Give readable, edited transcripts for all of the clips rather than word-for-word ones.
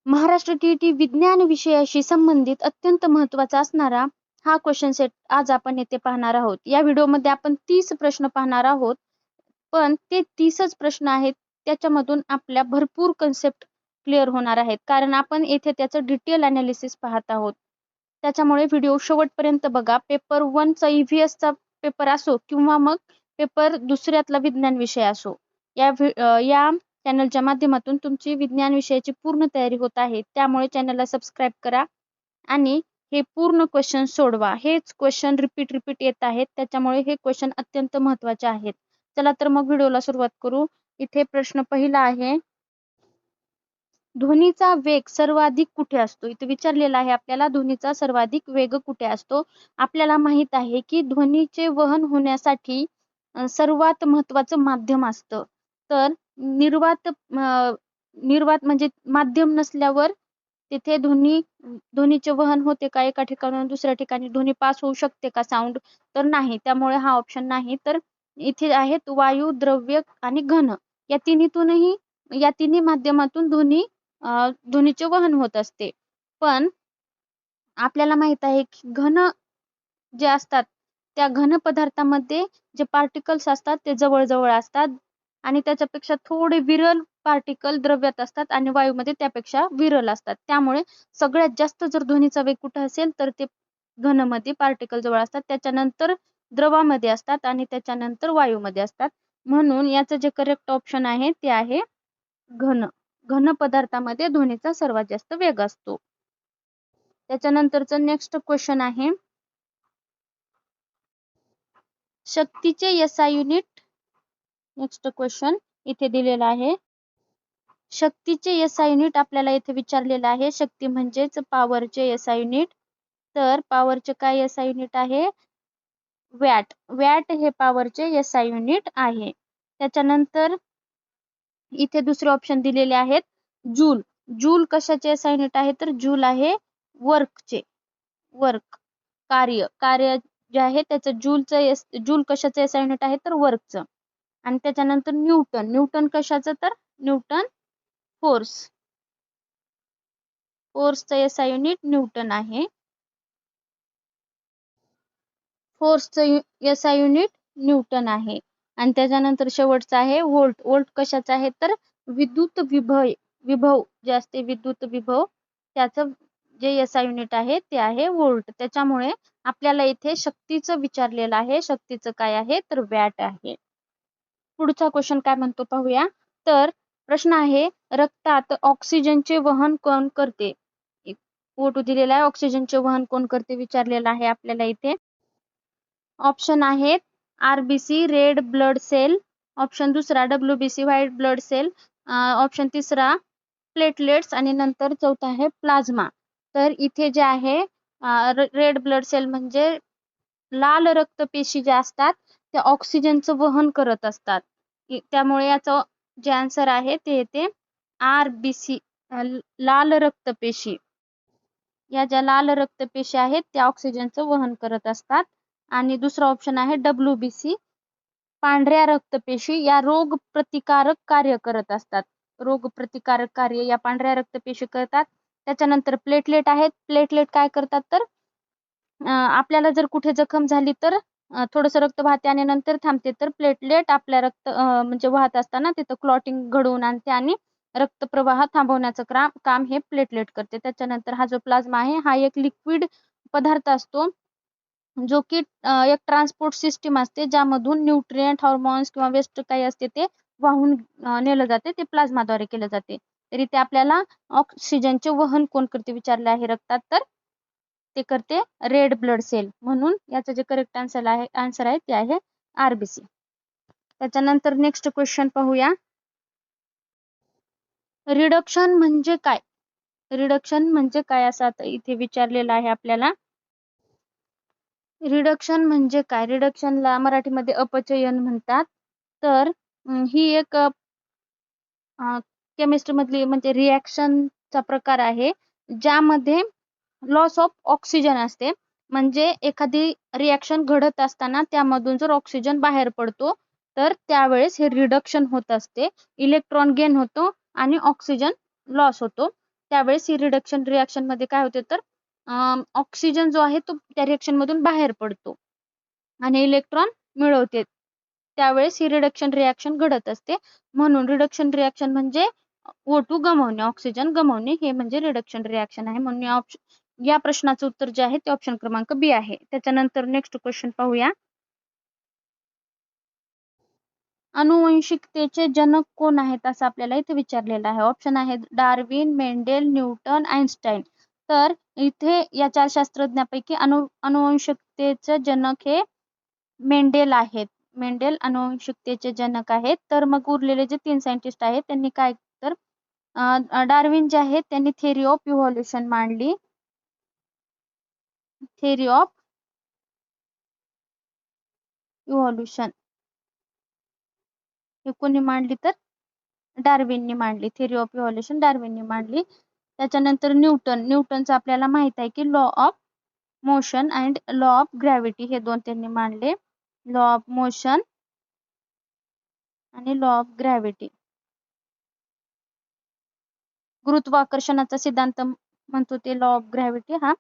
Maharashtra TET विज्ञान विषयाशी संबंधित अत्यंत महत्त्वाचा असणारा हा क्वेश्चन सेट आज आपण येथे पाहणार आहोत. या व्हिडिओमध्ये आपण 30 प्रश्न पाहणार आहोत, पण ते 30च प्रश्न आहेत त्याच्यामधून आपल्या भरपूर कन्सेप्ट क्लिअर होणार आहेत, कारण आपण येथे त्याचं डिटेल अनालिसिस पाहत आहोत. त्याच्यामुळे व्हिडिओ शेवटपर्यंत बघा. पेपर 1 चा EVS चा पेपर असो किंवा मग पेपर दुसऱ्यातला विज्ञान विषय असो, या चॅनलच्या माध्यमातून तुमची विज्ञान विषयाची पूर्ण तयारी होत आहे. त्यामुळे चॅनलला सबस्क्राईब करा आणि हे पूर्ण क्वेश्चन सोडवा. हेच क्वेश्चन रिपीट येत आहेत, त्याच्यामुळे हे क्वेश्चन अत्यंत महत्त्वाचे आहेत. चला तर मग व्हिडिओला सुरुवात करू. इथे प्रश्न पहिला आहे, ध्वनीचा वेग सर्वाधिक कुठे असतो? इथे विचारलेला आहे आपल्याला, ध्वनीचा सर्वाधिक वेग कुठे असतो? आपल्याला माहित आहे की ध्वनीचे वहन होण्यासाठी सर्वात महत्त्वाचं माध्यम असतं. तर निर्वात म्हणजे माध्यम नसल्यावर तिथे ध्वनीचे वहन होते का? एका ठिकाणाहून दुसऱ्या ठिकाणी ध्वनी पास होऊ शकते का साऊंड? तर नाही, त्यामुळे हा ऑप्शन नाही. तर इथे आहेत वायू, द्रव्य आणि घन. या तिन्ही माध्यमातून ध्वनीचे वहन होत असते. पण आपल्याला माहित आहे की घन जे असतात त्या घन पदार्थामध्ये जे पार्टिकल्स असतात ते जवळ असतात आणि त्याच्यापेक्षा थोडे विरल पार्टिकल द्रव्यात असतात आणि वायूमध्ये त्यापेक्षा विरल असतात. त्यामुळे सगळ्यात जास्त जर ध्वनीचा वेग कुठे असेल तर ते घनमध्ये पार्टिकल जवळ असतात, त्याच्यानंतर द्रवामध्ये असतात आणि त्याच्यानंतर वायूमध्ये असतात. म्हणून याचं जे करेक्ट ऑप्शन आहे ते आहे घन पदार्थामध्ये ध्वनीचा सर्वात जास्त वेग असतो. त्याच्यानंतरचं नेक्स्ट क्वेश्चन आहे, शक्तीचे SI युनिट. नेक्स्ट क्वेश्चन इथे दिलेला आहे, शक्तीचे SI युनिट आपल्याला इथे विचारलेलं आहे. शक्ती म्हणजेच पॉवरचे SI युनिट. तर पॉवरचे काय SI युनिट आहे? वॅट. वॅट हे पॉवरचे SI युनिट आहे. त्याच्यानंतर इथे दुसरे ऑप्शन दिलेले आहेत, जूल. जूल कशाचे SI युनिट आहे? तर जूल आहे कार्य जे आहे त्याचं जूल कशाचं SI युनिट आहे? तर वर्कचं. आणि त्याच्यानंतर न्यूटन कशाचं? तर न्यूटन फोर्सचं SI युनिट न्यूटन आहे. फोर्सचं SI युनिट न्यूटन आहे. आणि त्याच्यानंतर शेवटचं आहे व्होल्ट. व्होल्ट कशाचं आहे? तर विद्युत विभव जे असते, विद्युत विभव, त्याचं जे SI युनिट आहे ते आहे व्होल्ट. त्याच्यामुळे आपल्याला इथे शक्तीचं विचारलेलं आहे. शक्तीचं काय आहे? तर वॅट आहे. पुढचा क्वेश्चन काय म्हणतो पाहूया. तर प्रश्न आहे, रक्तात ऑक्सिजनचे वहन कोण करते? फोटो दिलेला आहे, ऑक्सिजनचे वहन कोण करते विचारलेलं आहे आपल्याला इथे. ऑप्शन आहेत RBC red blood cell, option दुसरा WBC white blood cell, option तिसरा प्लेटलेट्स आणि नंतर चौथा आहे प्लाझ्मा. तर इथे जे आहे रेड ब्लड सेल म्हणजे लाल रक्तपेशी ज्या असतात त्या ऑक्सिजनचं वहन करत असतात. त्यामुळे याचं जे आन्सर आहे ते येते RBC, लाल रक्तपेशी. या ज्या लाल रक्तपेशी आहेत त्या ऑक्सिजनचं वहन करत असतात. आणि दुसरा ऑप्शन आहे WBC, पांढऱ्या रक्तपेशी या रोग प्रतिकारक कार्य करत असतात. रोग प्रतिकारक कार्य या पांढऱ्या रक्तपेशी करतात. त्याच्यानंतर प्लेटलेट आहेत. प्लेटलेट काय करतात? तर आपल्याला जर कुठे जखम झाली तर थोडंसं रक्त वाहते आणि नंतर थांबते, तर प्लेटलेट आपल्या रक्त म्हणजे वाहत असताना तिथं क्लॉटिंग घडवून आणते आणि रक्तप्रवाह थांबवण्याचं काम हे प्लेटलेट करते. त्याच्यानंतर हा जो प्लाझ्मा आहे हा एक लिक्विड पदार्थ असतो जो की एक ट्रान्सपोर्ट सिस्टीम असते, ज्यामधून न्यूट्रिएंट, हॉर्मोन्स किंवा वेस्ट काही असते ते वाहून नेलं जाते, ते प्लाझ्माद्वारे केलं जाते. तरी ते आपल्याला ऑक्सिजनचे वहन कोण करते विचारले आहे रक्तात, तर ते करते रेड ब्लड सेल. म्हणून याचं जे करेक्ट आन्सर आहे ते आहे RBC. त्याच्यानंतर नेक्स्ट क्वेश्चन पाहूया, रिडक्शन म्हणजे काय? रिडक्शन म्हणजे काय असं आता इथे विचारलेलं आहे आपल्याला. रिडक्शन म्हणजे काय? रिडक्शनला मराठीमध्ये अपचयन म्हणतात. तर ही एक केमिस्ट्री मधली म्हणजे रिॲक्शनचा प्रकार आहे ज्यामध्ये लॉस ऑफ ऑक्सिजन असते. म्हणजे एखादी रिॲक्शन घडत असताना त्यामधून जर ऑक्सिजन बाहेर पडतो तर त्यावेळेस हे रिडक्शन होत असते. इलेक्ट्रॉन गेन होतो आणि ऑक्सिजन लॉस होतो. त्यावेळेस ही रिडक्शन रिॲक्शन मध्ये काय होते तर ऑक्सिजन जो आहे तो त्या रिॲक्शन मधून बाहेर पडतो आणि इलेक्ट्रॉन मिळवते. त्यावेळेस ही रिडक्शन रिॲक्शन घडत असते. म्हणून रिडक्शन रिॲक्शन म्हणजे O2 गमावणे, ऑक्सिजन गमावणे, हे म्हणजे रिडक्शन रिॲक्शन आहे. म्हणून या प्रश्नाचं उत्तर जे आहे ते ऑप्शन क्रमांक बी आहे. त्याच्यानंतर नेक्स्ट क्वेश्चन पाहूया. अनुवंशिकतेचे जनक कोण आहेत असं आपल्याला इथे विचारलेलं आहे. ऑप्शन आहे डार्विन, मेंडेल, न्यूटन, आइन्स्टाईन. तर इथे या 4 शास्त्रज्ञापैकी अनुवंशिकतेचे जनक हे मेंडेल आहेत. मेंडेल अनुवंशिकतेचे जनक आहेत. तर मग उरलेले जे 3 सायंटिस्ट आहेत त्यांनी काय तर डार्विन जे आहेत त्यांनी थिअरी ऑफ इव्हॉल्युशन मांडली. थिअरी ऑफ इव्हॉल्युशन हे कोणी मांडली तर डार्विननी मांडली. थिअरी ऑफ इव्हॉल्युशन डार्विननी मांडली. त्याच्यानंतर न्यूटनचं आपल्याला माहित आहे की law of motion and law of gravity हे 2 त्यांनी मांडले. लॉ ऑफ मोशन आणि लॉ ऑफ ग्रॅव्हिटी. गुरुत्वाकर्षणाचा सिद्धांत म्हणतो ते लॉ ऑफ ग्रॅव्हिटी हा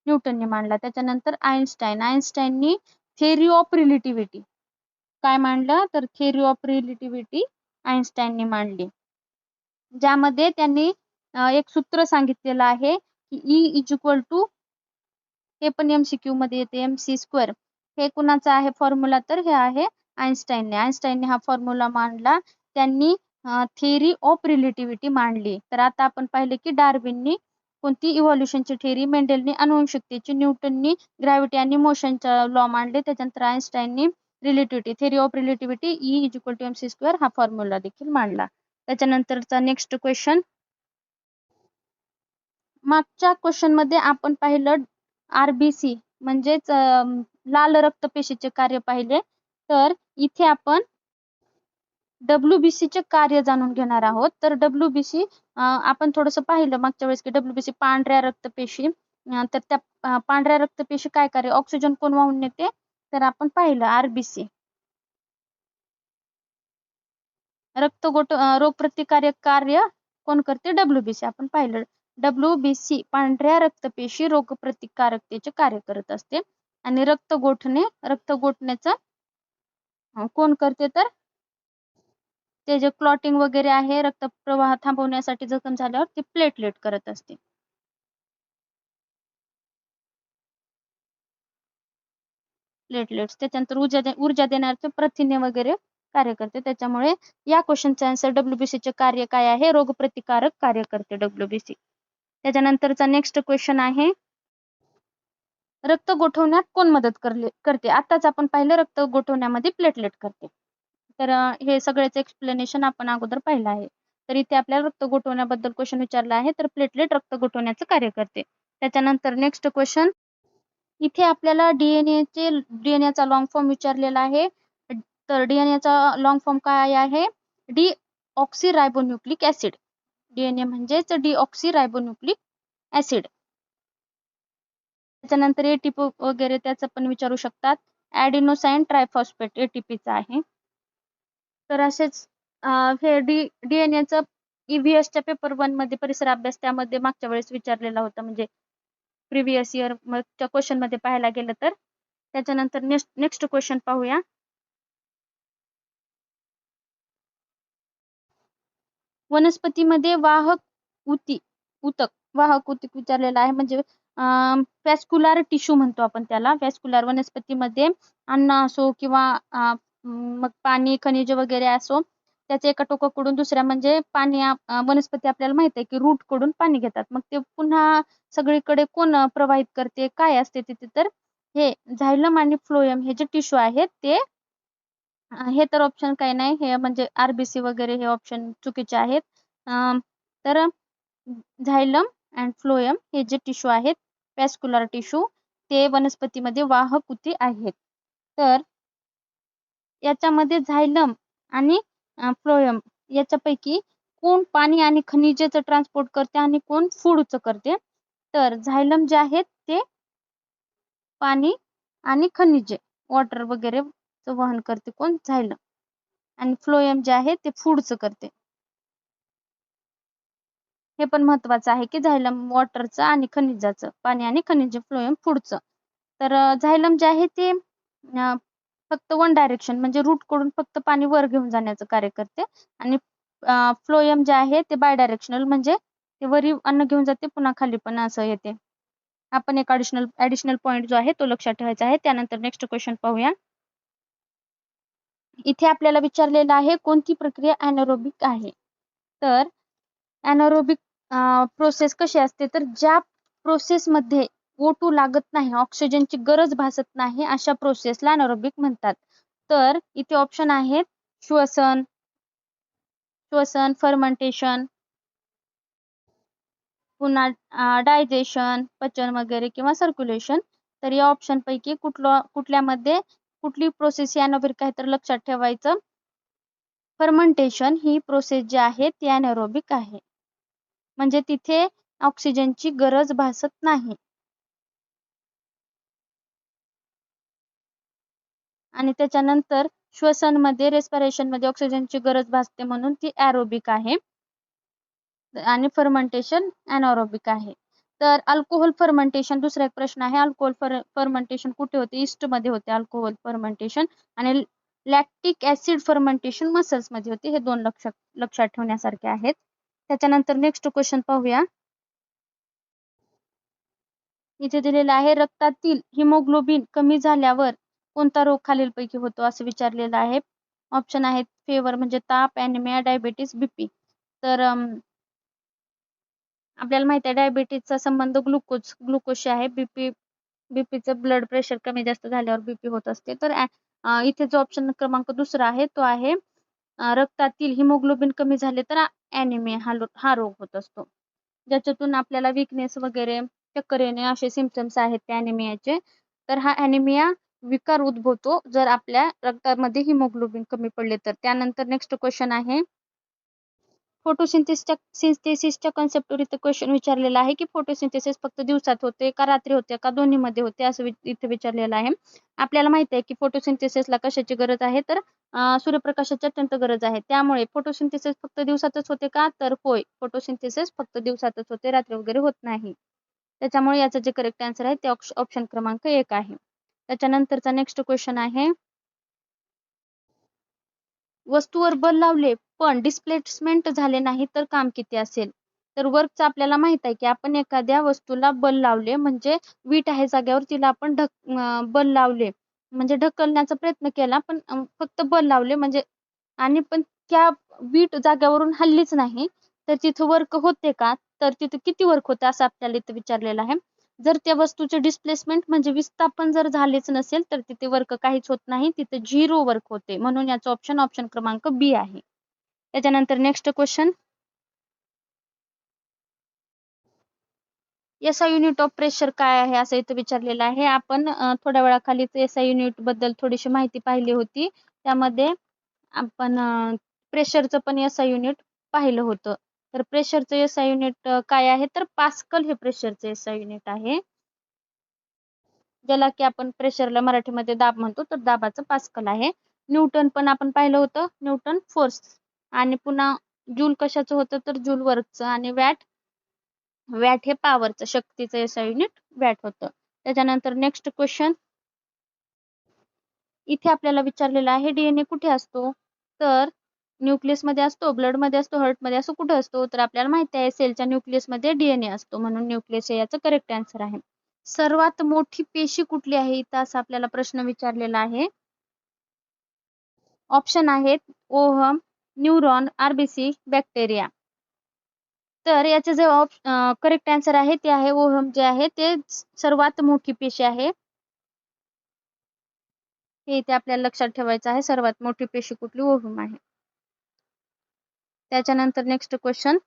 न्यूटनने मांडला. त्याच्यानंतर आइन्स्टाईननी थिअरी ऑफ रिलेटिव्हिटी काय मांडलं तर थिअरी ऑफ रिलेटिव्हिटी आइन्स्टाईनने मांडली. ज्यामध्ये त्यांनी एक सूत्र सांगितलेलं आहे की E इज इक्वल टू, हे पण MCQ मध्ये येते, mc². हे कुणाचा आहे फॉर्म्युला तर हे आहे आइन्स्टाईनने हा फॉर्म्युला मांडला. त्यांनी थिअरी ऑफ रिलेटिव्हिटी मांडली. तर आता आपण पाहिले की डार्विननी कोणती इव्हॉल्युशनची थिअरी, मेंडेलनी अनुवंशिकतेची, न्यूटननी ग्रॅव्हिटी आणि मोशनचा लॉ मांडले. त्याच्यानंतर आइन्स्टाईननी relativity, theory of relativity E is equal to mc² हा फॉर्म्युला देखील मांडला. त्याच्यानंतरचा नेक्स्ट क्वेश्चन. मागच्या क्वेश्चन मध्ये आपण पाहिलं RBC म्हणजेच लाल रक्तपेशीचे कार्य पाहिले. तर इथे आपण WBC चे कार्य जाणून घेणार आहोत. तर WBC आपण थोडंसं पाहिलं मागच्या वेळेस की WBC पांढऱ्या रक्तपेशी, तर त्या पांढऱ्या रक्तपेशी काय कार्य, ऑक्सिजन कोण वाहून नेते तर आपण पाहिलं RBC. रक्तगोट रोगप्रतिकारक कार्य कोण करते WBC आपण पाहिलं. WBC पांढऱ्या रक्तपेशी रोगप्रतिकारकतेचे कार्य करत असते. आणि रक्त गोठण्याचं कोण करते तर ते जे क्लॉटिंग वगैरे आहे, रक्तप्रवाह थांबवण्यासाठी जखम झाल्यावर ते प्लेटलेट करत असते. प्लेटलेट्स. त्याच्यानंतर ऊर्जा देण्याचे प्रथिने वगैरे कार्य करते. त्याच्यामुळे या क्वेश्चनचा आन्सर WBC चे कार्य काय आहे, रोगप्रतिकारक कार्य करते WBC. त्याच्यानंतरचा नेक्स्ट क्वेश्चन आहे रक्त गोठवण्यात कोण मदत करते. आताच आपण पाहिलं रक्त गोठवण्यामध्ये प्लेटलेट करते. तर हे सगळ्याचं एक्सप्लेनेशन आपण अगोदर पाहिलं आहे. तर इथे आपल्याला रक्त गोठवण्याबद्दल क्वेश्चन विचारला आहे. तर प्लेटलेट रक्त गोठवण्याचं कार्य करते. त्याच्यानंतर नेक्स्ट क्वेश्चन. इथे आपल्याला डीएनएचा लॉंग फॉर्म विचारलेला आहे. तर डीएनएचा लॉंग फॉर्म काय आहे, डीऑक्सिरायबोन्यूक्लिक ऍसिड. डीएनए म्हणजेच डीऑक्सिरायबोन्यूक्लिक ऍसिड. त्याच्यानंतर एटीपी वगैरे त्याचं पण विचारू शकतात. ॲडिनोसाइन ट्रायफॉस्फेट एटीपीचा आहे. तर असेच हे डीएनएचं EVSच्या पेपर 1 मध्ये परिसर अभ्यास त्यामध्ये मागच्या वेळेस विचारलेला होता, म्हणजे प्रिव्हियस इयर च्या क्वेश्चन मध्ये पाहायला गेलं तर. त्याच्यानंतर नेक्स्ट क्वेश्चन पाहूया. वनस्पतीमध्ये वाहक ऊतक विचारलेला आहे. म्हणजे वॅस्क्युलर टिश्यू म्हणतो आपण त्याला. वॅस्क्युलर वनस्पतीमध्ये अन्न असो किंवा मग पाणी, खनिज वगैरे असो, त्याचे एका टोकाकडून दुसऱ्या, म्हणजे पाणी, वनस्पती आपल्याला माहित आहे की रूट कडून पाणी घेतात. मग ते पुन्हा सगळीकडे कोण प्रवाहित करते, काय असते तिथे तर हे झायलम आणि फ्लोएम हे जे टिश्यू आहेत ते. हे तर ऑप्शन काही नाही, हे म्हणजे RBC वगैरे हे ऑप्शन चुकीचे आहेत. तर झायलम अँड फ्लोएम हे जे टिश्यू आहेत, वॅस्क्युलर टिश्यू, ते वनस्पतीमध्ये वाहक ऊती आहेत. तर याच्यामध्ये झायलम आणि फ्लोएम याच्यापैकी कोण पाणी आणि खनिजेचं ट्रान्सपोर्ट करते आणि कोण फूडचं करते. तर झायलम जे आहेत ते पाणी आणि खनिजे, वॉटर वगैरे वहन करते कोण, झायलम. आणि फ्लोएम जे आहे ते फूडचं करते. हे पण महत्वाचं आहे की झायलम वॉटरचं आणि खनिजाचं, पाणी आणि खनिज फ्लोएम फूडचं. तर झायलम जे आहे ते फक्त वन डायरेक्शन म्हणजे रूट कडून फक्त पाणी वर घेऊन जाण्याचं कार्य करते आणि फ्लोएम जे आहे ते बाय डायरेक्शनल म्हणजे ते वरी अन्न घेऊन जाते पुन्हा खाली पण असं येते. आपण एक ऍडिशनल पॉईंट जो आहे तो लक्षात ठेवायचा आहे. त्यानंतर नेक्स्ट क्वेश्चन पाहूया. इथे आपल्याला विचारलेलं आहे कोणती प्रक्रिया anaerobic आहे. तर anaerobic प्रोसेस कशी असते, तर ज्या प्रोसेसमध्ये O2 लागत नाही, ऑक्सिजनची गरज भासत नाही, अशा प्रोसेसला anaerobic म्हणतात. तर इथे ऑप्शन आहेत श्वसन, फर्मेंटेशन, पुन्हा डायजेशन, पचन वगैरे किंवा सर्क्युलेशन. तर या ऑप्शन पैकी कुठल्यामध्ये कुठली प्रोसेस ही anaerobic आहे, तर लक्षात ठेवायचं फर्मेंटेशन ही प्रोसेस जी आहे ती anaerobic आहे. म्हणजे तिथे ऑक्सिजनची गरज भासत नाही. आणि त्याच्यानंतर श्वसनमध्ये रेस्पिरेशनमध्ये ऑक्सिजनची गरज भासते म्हणून ती एरोबिक आहे आणि फर्मेंटेशन anaerobic आहे. तर अल्कोहोल फर्मेंटेशन दुसरा एक प्रश्न आहे. अल्कोहोल फर्मेंटेशन कुठे होते? ईस्ट मध्ये होते अल्कोहोल फर्मेंटेशन आणि लॅक्टिक ऍसिड फर्मेंटेशन मसल्स मध्ये होते. हे दोन लक्षात ठेवण्यासारखे आहेत. त्याच्यानंतर नेक्स्ट क्वेश्चन पाहूया. इथे दिलेला आहे रक्तातील हिमोग्लोबिन कमी झाल्यावर कोणता रोग खालीलपैकी होतो असं विचारलेलं आहे. ऑप्शन आहेत फेवर म्हणजे ताप, ॲनिमिया, डायबिटीस, बीपी. तर आपल्याला माहिती आहे डायबिटीसचा संबंध ग्लुकोजशी आहे. बीपीचं ब्लड प्रेशर कमी जास्त झाल्यावर बीपी होत असते. तर इथे जो ऑप्शन क्रमांक दुसरा आहे तो आहे रक्तातील हिमोग्लोबिन कमी झाले तर ॲनिमिया हा रोग होत असतो, ज्याच्यातून आपल्याला विकनेस वगैरे चक्कर येणे असे सिम्पटम्स आहेत त्या ॲनिमियाचे. तर हा ॲनिमिया विकार उद्भवतो जर आपल्या रक्तामध्ये हिमोग्लोबिन कमी पडले तर. त्यानंतर नेक्स्ट क्वेश्चन आहे फोटोसिंथेसिसच्या कॉन्सेप्टवर इथे क्वेश्चन विचारलेला आहे की फोटोसिंथेसिस फक्त दिवसात होते का रात्री होते का दोन्ही मध्ये होते असं इथे विचारलेलं आहे. आपल्याला माहिती आहे की फोटोसिंथेसिसला कशाची गरज आहे, तर सूर्यप्रकाशाची अत्यंत गरज आहे. त्यामुळे फोटोसिंथेसिस फक्त दिवसातच होते का, तर होय, फोटोसिंथेसिस फक्त दिवसातच होते, रात्री वगैरे होत नाही. त्याच्यामुळे याचं जे करेक्ट आन्सर आहे ते ऑप्शन क्रमांक 1 आहे. त्याच्यानंतरचा नेक्स्ट क्वेश्चन आहे वस्तूवर बल लावले पण डिस्प्लेसमेंट झाले नाही तर काम किती असेल. तर वर्कचं आपल्याला माहित आहे की आपण एखाद्या वस्तूला बल लावले म्हणजे वीट आहे जागेवर तिला आपण बल लावले म्हणजे ढकलण्याचा प्रयत्न केला पण फक्त बल लावले म्हणजे आणि पण त्या वीट जागेवरून हल्लीच नाही तर तिथं वर्क होते का, तर तिथं किती वर्क होते असं आपल्याला इथं विचारलेलं आहे. जर त्या वस्तूचे डिस्प्लेसमेंट म्हणजे विस्थापन जर झालेच नसेल तर तिथे वर्क काहीच होत नाही, तिथे 0 वर्क होते. म्हणून याचं ऑप्शन क्रमांक बी आहे. त्याच्यानंतर next question SI unit of pressure काय आहे असं इथं विचारलेलं आहे. आपण थोड्या वेळाखालीच एसआय युनिट बद्दल थोडीशी माहिती पाहिली होती. त्यामध्ये आपण प्रेशरचं पण एसआय युनिट पाहिलं होतं. तर प्रेशरचं एसआय युनिट काय आहे, तर पास्कल हे प्रेशरचं एसआय युनिट आहे, ज्याला की आपण प्रेशरला मराठीमध्ये दाब म्हणतो, तर दाबाचं पास्कल आहे. न्यूटन पण आपण पाहिलं होतं, न्यूटन फोर्स. आणि पुन्हा जूल कशाचं होतं, तर जूल वर्कचं. आणि वॅट हे पॉवरचं शक्तीचं एसआय युनिट वॅट होतं. त्याच्यानंतर नेक्स्ट क्वेश्चन इथे आपल्याला विचारलेलं आहे डीएनए कुठे असतो, तर न्यूक्लियस मध्ये असतो, ब्लड मध्ये असतो, हार्ट मध्ये असतो, कुठे असतो, तर आपल्याला माहिती आहे सेलच्या न्यूक्लियस मध्ये डीएनए असतो, म्हणून न्यूक्लियस हे याचं करेक्ट आन्सर आहे. सर्वात मोठी पेशी कुठली आहे इथं असं आपल्याला प्रश्न विचारलेला आहे. ऑप्शन आहेत ओहम, न्यूरॉन, आरबीसी, बॅक्टेरिया. तर याचे जे करेक्ट आन्सर आहे ते आहे ओहम जे आहे ते सर्वात मोठी पेशी आहे. हे इथे आपल्याला लक्षात ठेवायचं आहे, सर्वात मोठी पेशी कुठली, ओहम आहे. त्याच्यानंतर next question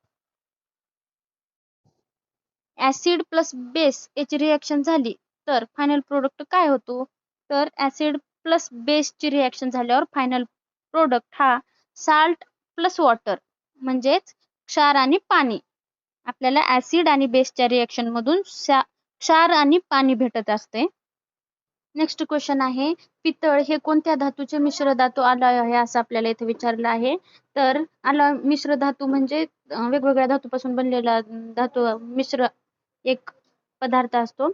acid plus base याची रिएक्शन झाली तर फायनल प्रोडक्ट काय होतो, तर ऍसिड प्लस बेसची रिएक्शन झाल्यावर फायनल प्रोडक्ट हा साल्ट प्लस वॉटर म्हणजेच क्षार आणि पाणी. आपल्याला ऍसिड आणि बेसच्या रिएक्शन मधून क्षार आणि पाणी भेटत असते. नेक्स्ट क्वेश्चन आहे, पितळ हे कोणत्या धातूचे मिश्र धातू alloy आहे असं आपल्याला इथे विचारलं आहे. तर alloy मिश्र धातू म्हणजे वेगवेगळ्या धातूपासून बनलेला धातू मिश्र एक पदार्थ असतो.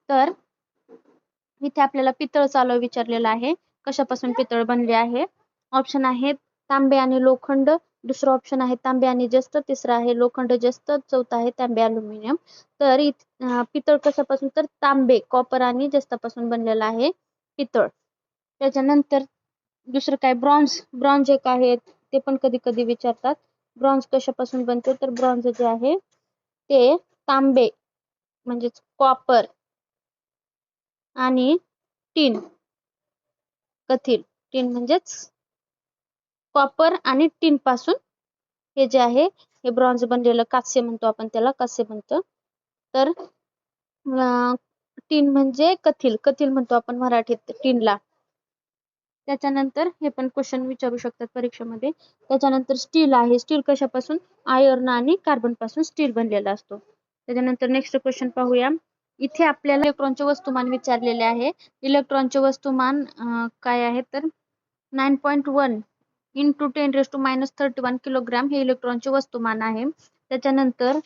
तर इथे आपल्याला पितळचा alloy विचारलेला आहे. कशापासून पितळ बनले आहे? ऑप्शन आहेत तांबे आणि लोखंड, दुसरं ऑप्शन आहे तांबे आणि जस्त, तिसरं आहे लोखंड जस्त, चौथं आहे तांबे अल्युमिनियम. तर पितळ कशापासून, तर तांबे कॉपर आणि जस्तापासून बनलेला आहे पितळ. त्याच्यानंतर दुसरं काय, ब्रॉन्झ. ब्रॉन्झ एक आहे, ते पण कधी कधी विचारतात. ब्रॉन्झ कशापासून बनते, तर ब्रॉन्झ जे आहे ते तांबे म्हणजेच कॉपर आणि टीन, कथील, टीन म्हणजेच कॉपर आणि टीन पासून हे जे आहे हे ब्रॉन्झ बनलेलं, कास्य म्हणतो आपण त्याला, कास्य म्हणतो. तर टीन म्हणजे कथील, कथील म्हणतो आपण मराठीत टीनला. त्याच्यानंतर हे पण क्वेश्चन विचारू शकतात परीक्षेमध्ये. त्याच्यानंतर स्टील आहे, स्टील कशापासून, आयर्न आणि कार्बन पासून स्टील बनलेला असतो. त्याच्यानंतर नेक्स्ट क्वेश्चन पाहूया. इथे आपल्याला इलेक्ट्रॉनचे वस्तुमान विचारलेले आहे. इलेक्ट्रॉनचे वस्तुमान काय आहे, तर 9.1 इंटू 10⁻³ किलोग्राम हे इलेक्ट्रॉनचे वस्तुमान आहे. त्याच्यानंतर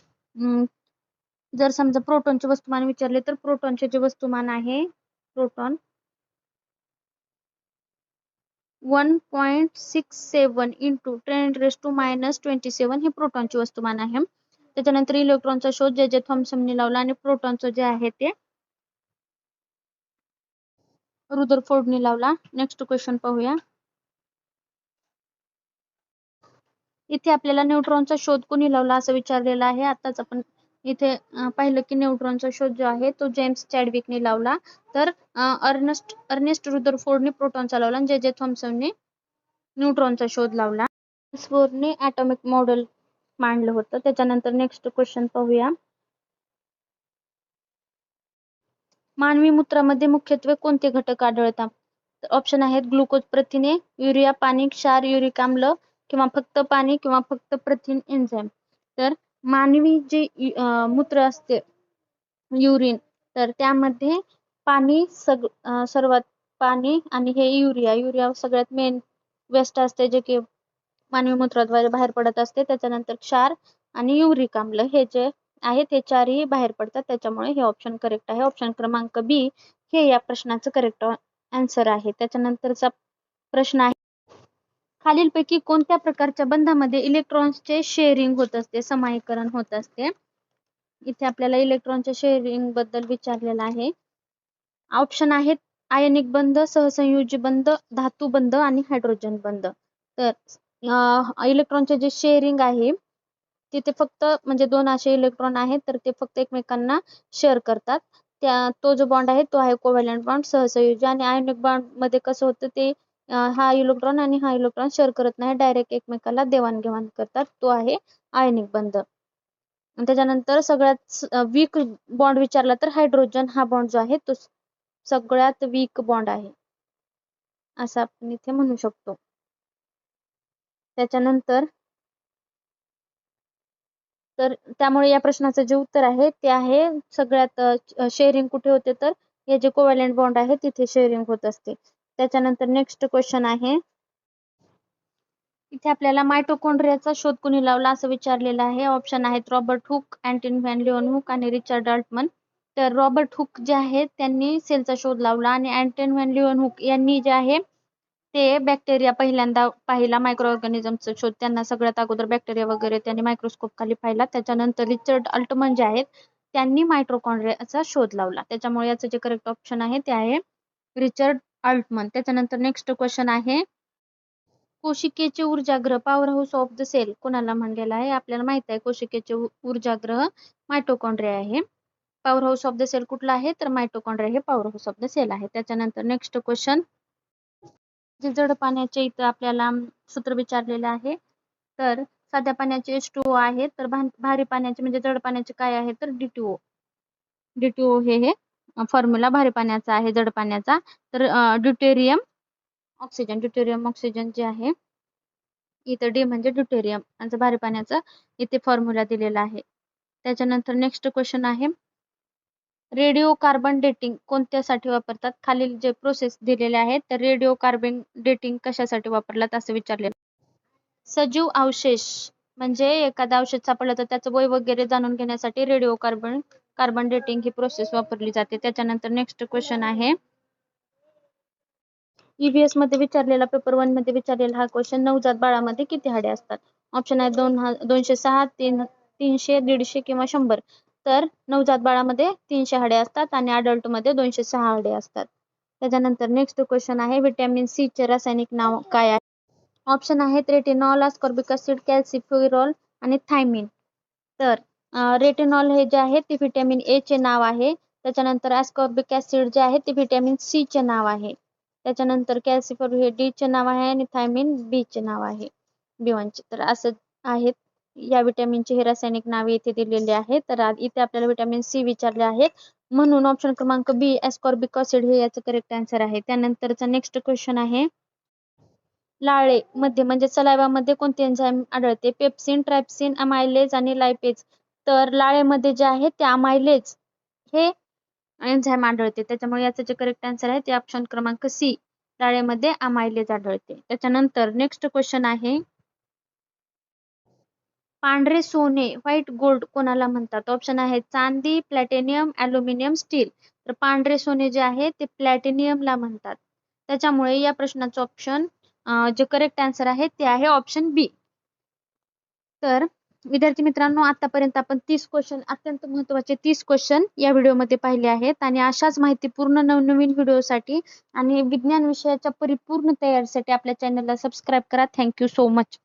जर समजा प्रोटॉनचे वस्तुमान विचारले, तर प्रोटॉनचे जे वस्तुमान आहे, प्रोटॉन 1.67 इंटू 10⁻27 हे प्रोटॉनचे वस्तुमान आहे. त्याच्यानंतर इलेक्ट्रॉनचा शोध जे जे थॉम्सनने लावला आणि प्रोटॉनचं जे आहे ते रुदरफोर्डने लावला. नेक्स्ट क्वेश्चन पाहूया. इथे आपल्याला न्यूट्रॉनचा शोध कोणी लावला असं विचारलेलं आहे. आताच आपण इथे पाहिलं की न्यूट्रॉनचा शोध जो आहे तो जेम्स चॅडविकने लावला. तर अर्नेस्ट रुदरफोर्डने प्रोटॉनचा लावला आणि जे जे थॉम्सनने न्यूट्रॉनचा शोध लावला. बोरने ॲटॉमिक मॉडेल मांडलं होतं. त्याच्यानंतर नेक्स्ट क्वेश्चन पाहूया. मानवी मूत्रामध्ये मुख्यत्वे कोणते घटक आढळतात? ऑप्शन आहेत ग्लुकोज, प्रथिने, युरिया, पाणी, क्षार, युरिक आम्ल किंवा फक्त पाणी किंवा फक्त प्रथिन, एन्झाईम. तर मानवी जे मूत्र असते, युरिन, तर त्यामध्ये पाणी सर्वात पाणी आणि हे युरिया सगळ्यात मेन वेस्ट असते जे की मानवी मूत्राद्वारे बाहेर पडत असते. त्याच्यानंतर क्षार आणि युरिक आम्ल हे जे आहे ते चारही बाहेर पडतात. त्याच्यामुळे हे ऑप्शन करेक्ट आहे. ऑप्शन क्रमांक बी हे या प्रश्नाचं करेक्ट आन्सर आहे. त्याच्यानंतरचा प्रश्न आहे, खालीलपैकी कोणत्या प्रकारच्या बंधामध्ये इलेक्ट्रॉन्सचे शेअरिंग होत असते, समाईकरण होत असते? इथे आपल्याला इलेक्ट्रॉनच्या शेअरिंग बद्दल विचारलेलं आहे. ऑप्शन आहेत आयनिक बंध, सहसंयोजी बंध, धातू बंध आणि हायड्रोजन बंध. तर इलेक्ट्रॉनचे जे शेअरिंग आहे तिथे फक्त म्हणजे दोन असे इलेक्ट्रॉन आहेत तर ते फक्त एकमेकांना शेअर करतात. तो जो बॉन्ड आहे तो आहे कोव्हॅलंट बॉन्ड, सहसंयोजी. आणि आयनिक बॉन्ड मध्ये कसं होतं ते हा इलेक्ट्रॉन आणि हा इलेक्ट्रॉन शेअर करत नाही, डायरेक्ट एकमेकाला देवाणघेवाण करतात, तो आहे आयनिक बंध. त्याच्यानंतर सगळ्यात वीक बॉन्ड विचारला तर हायड्रोजन हा बॉन्ड जो आहे तो सगळ्यात वीक बॉन्ड आहे असं आपण इथे म्हणू शकतो. त्याच्यानंतर तर त्यामुळे या प्रश्नाचं जे उत्तर आहे ते आहे सगळ्यात शेअरिंग कुठे होते, तर हे जे कोव्हॅलंट बॉन्ड आहे तिथे शेअरिंग होत असते. त्याच्यानंतर नेक्स्ट क्वेश्चन आहे, इथे आपल्याला मायटोकॉन्ड्रियाचा शोध कोणी लावला असं विचारलेलं आहे. ऑप्शन आहेत रॉबर्ट हुक, अँटनी व्हॅन लीeuwenhoek आणि रिचर्ड अल्टमन. तर रॉबर्ट हुक जे आहे त्यांनी सेलचा शोध लावला आणि अँटनी व्हॅन लीeuwenhoek यांनी जे आहे ते बॅक्टेरिया पहिल्यांदा पाहिला, मायक्रो ऑर्गॅनिझमचा शोध त्यांना सगळ्यात अगोदर बॅक्टेरिया वगैरे त्यांनी मायक्रोस्कोप खाली पाहिला. त्याच्यानंतर रिचर्ड अल्टमन जे आहेत त्यांनी मायटोकॉन्ड्रियाचा शोध लावला. त्याच्यामुळे याचं जे करेक्ट ऑप्शन आहे ते आहे रिचर्ड अल्टमन. त्याच्यानंतर नेक्स्ट क्वेश्चन आहे, कोशिकेचे ऊर्जाग्रह powerhouse of the cell कोणाला म्हणलेला आहे? आपल्याला माहित आहे कोशिकेचे ऊर्जाग्रह मायटोकॉन्ड्रिया आहे. Powerhouse of the cell कुठला आहे, तर मायटोकॉन्ड्रिया हे powerhouse of the cell आहे. त्याच्यानंतर नेक्स्ट क्वेश्चन, जे जड पाण्याचे इथं आपल्याला सूत्र विचारलेलं आहे. तर साध्या पाण्याचे H2O आहे, तर भारी पाण्याचे म्हणजे जड पाण्याचे काय आहे, तर D2O. D2O हे फॉर्म्युला भारी पाण्याचा आहे, जड पाण्याचा. तर ड्यूटेरियम ऑक्सिजन जे आहे इथं डी म्हणजे ड्यूटेरियम आणि भारी पाण्याचा इथे फॉर्म्युला दिलेला आहे. त्याच्यानंतर नेक्स्ट क्वेश्चन आहे, रेडिओ कार्बन डेटिंग कोणत्यासाठी वापरतात? खालील जे प्रोसेस दिलेले आहेत तर रेडिओ कार्बन डेटिंग कशासाठी वापरलात असं विचारलेलं. सजीव अवशेष म्हणजे एखादा औषध सापडलं तर त्याचं वय वगैरे जाणून घेण्यासाठी रेडिओ कार्बन डेटिंग ही प्रोसेस वापरली जाते. त्याच्यानंतर नेक्स्ट क्वेश्चन आहे EVS मध्ये विचारलेला पेपर 1 मध्ये विचारलेला हा क्वेश्चन, नवजात बाळामध्ये किती हाडे असतात? ऑप्शन आहे 206, 300, 150 किंवा 100. तर नवजात बाळामध्ये 300 हाडे असतात आणि अडल्ट मध्ये 206 हाडे असतात. त्याच्यानंतर नेक्स्ट क्वेश्चन आहे विटॅमिन सी चे रासायनिक नाव काय आहे? ऑप्शन आहेत रेटिनॉल, अस्कॉर्बिक ऍसिड, कॅल्सिफ्युरॉल आणि थायमिन. तर रेटिनॉल हे जे आहे ते व्हिटॅमिन ए चे नाव आहे. त्याच्यानंतर अस्कॉर्बिक ऍसिड जे आहे ते व्हिटॅमिन सी चे नाव आहे. त्याच्यानंतर कॅल्सिफर हे डी चे नाव आहे आणि थायमिन बी चे नाव आहे, B1 चे. तर असं आहेत या विटॅमिनचे हे रासायनिक नावे इथे दिलेले आहेत. तर इथे आपल्याला विटॅमिन सी विचारले आहेत म्हणून ऑप्शन क्रमांक बी अस्कॉर्बिक ऍसिड हे याचं करेक्ट आन्सर आहे. त्यानंतरचा नेक्स्ट क्वेश्चन आहे लाळे मध्ये म्हणजे सलाइवा मध्ये कोणते एन्झाईम आढळते? पेप्सिन, ट्रायप्सिन, अमायलेज आणि लायपेज. तर लाळेमध्ये जे आहे ते अमायलेज हे एन्झाईम आढळते. त्याच्यामुळे याचं जे करेक्ट आन्सर आहे ते ऑप्शन क्रमांक सी लाळेमध्ये अमायलेज आढळते. त्याच्यानंतर नेक्स्ट क्वेश्चन आहे पांढरे सोने व्हाईट गोल्ड कोणाला म्हणतात? ऑप्शन आहे चांदी, प्लॅटिनियम, ॲल्युमिनियम, स्टील. तर पांढरे सोने जे आहे ते प्लॅटिनियमला म्हणतात. त्याच्यामुळे या प्रश्नाचं ऑप्शन जे करेक्ट आन्सर आहे ते आहे ऑप्शन बी. तर विद्यार्थी मित्रांनो आतापर्यंत आपण 30 क्वेश्चन अत्यंत महत्त्वाचे 30 क्वेश्चन या व्हिडिओमध्ये पाहिले आहेत आणि अशाच माहितीपूर्ण नवनवीन व्हिडिओसाठी आणि विज्ञान विषयाच्या परिपूर्ण तयारीसाठी आपल्या चॅनलला सबस्क्राईब करा. Thank you so much.